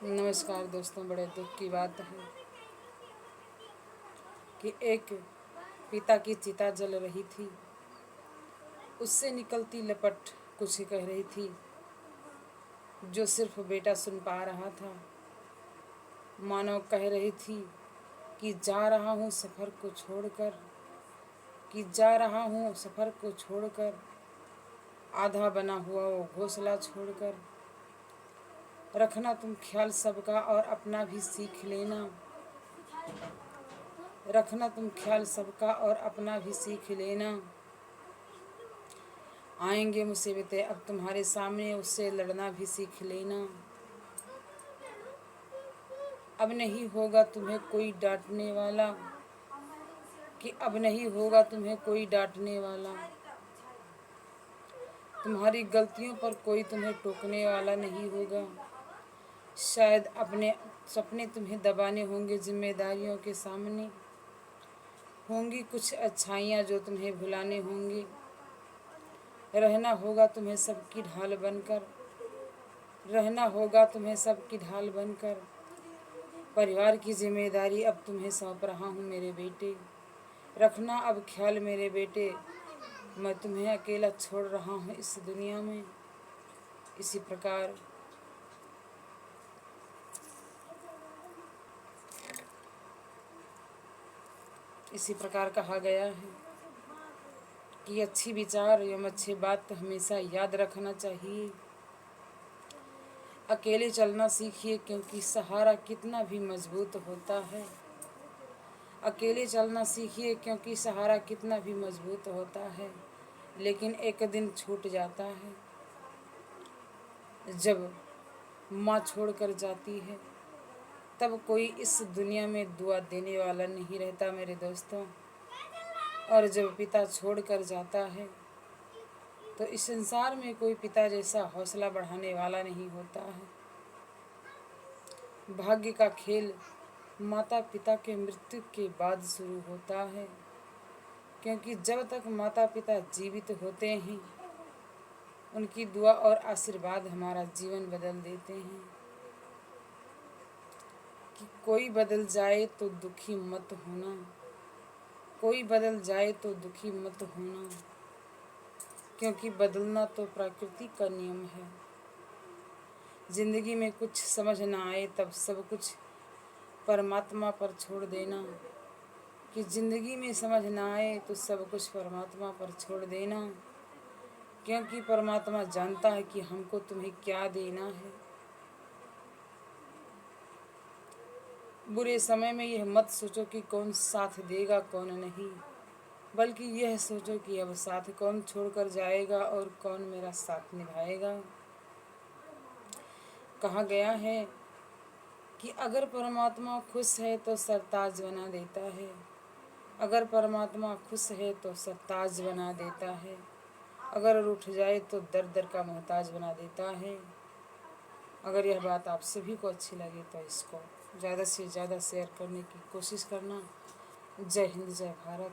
नमस्कार दोस्तों। बड़े दुख की बात है कि एक पिता की चिता जल रही थी। उससे निकलती लपट कुछ कह रही थी जो सिर्फ बेटा सुन पा रहा था। मानो कह रही थी कि जा रहा हूँ सफ़र को छोड़कर, कि जा रहा हूँ सफ़र को छोड़कर, आधा बना हुआ वो घोंसला छोड़कर। रखना तुम ख्याल सबका और अपना भी सीख लेना। रखना तुम ख्याल सबका और अपना भी सीख लेना। आएंगे मुसीबतें अब तुम्हारे सामने, उससे लड़ना भी सीख लेना। अब नहीं होगा तुम्हें कोई डांटने वाला, कि अब नहीं होगा तुम्हें कोई डांटने वाला। तुम्हारी गलतियों पर कोई तुम्हें टोकने वाला नहीं होगा। शायद अपने सपने तुम्हें दबाने होंगे जिम्मेदारियों के सामने। होंगी कुछ अच्छाइयाँ जो तुम्हें भुलाने होंगी। रहना होगा तुम्हें सबकी ढाल बनकर, रहना होगा तुम्हें सबकी ढाल बनकर। परिवार की जिम्मेदारी अब तुम्हें सौंप रहा हूँ मेरे बेटे। रखना अब ख्याल मेरे बेटे, मैं तुम्हें अकेला छोड़ रहा हूँ इस दुनिया में। इसी प्रकार कहा गया है कि अच्छी विचार एवं अच्छी बात हमेशा याद रखना चाहिए। अकेले चलना सीखिए क्योंकि सहारा कितना भी मजबूत होता है। अकेले चलना सीखिए क्योंकि सहारा कितना भी मजबूत होता है, लेकिन एक दिन छूट जाता है। जब माँ छोड़कर जाती है तब कोई इस दुनिया में दुआ देने वाला नहीं रहता मेरे दोस्तों। और जब पिता छोड़कर जाता है तो इस संसार में कोई पिता जैसा हौसला बढ़ाने वाला नहीं होता है। भाग्य का खेल माता पिता के मृत्यु के बाद शुरू होता है, क्योंकि जब तक माता पिता जीवित होते हैं उनकी दुआ और आशीर्वाद हमारा जीवन बदल देते हैं। कि कोई बदल जाए तो दुखी मत होना, कोई बदल जाए तो दुखी मत होना, क्योंकि बदलना तो प्रकृति का नियम है। जिंदगी में कुछ समझ ना आए तब सब कुछ परमात्मा पर छोड़ देना। कि जिंदगी में समझ ना आए तो सब कुछ परमात्मा पर छोड़ देना, क्योंकि परमात्मा जानता है कि हमको तुम्हें क्या देना है। बुरे समय में यह मत सोचो कि कौन साथ देगा कौन नहीं, बल्कि यह सोचो कि अब साथ कौन छोड़कर जाएगा और कौन मेरा साथ निभाएगा। कहा गया है कि अगर परमात्मा खुश है तो सरताज बना देता है। अगर परमात्मा खुश है तो सरताज बना देता है। अगर रूठ जाए तो दर दर का मोहताज बना देता है। अगर यह बात आप सभी को अच्छी लगे तो इसको ज़्यादा से ज़्यादा शेयर करने की कोशिश करना। जय हिंद, जय भारत।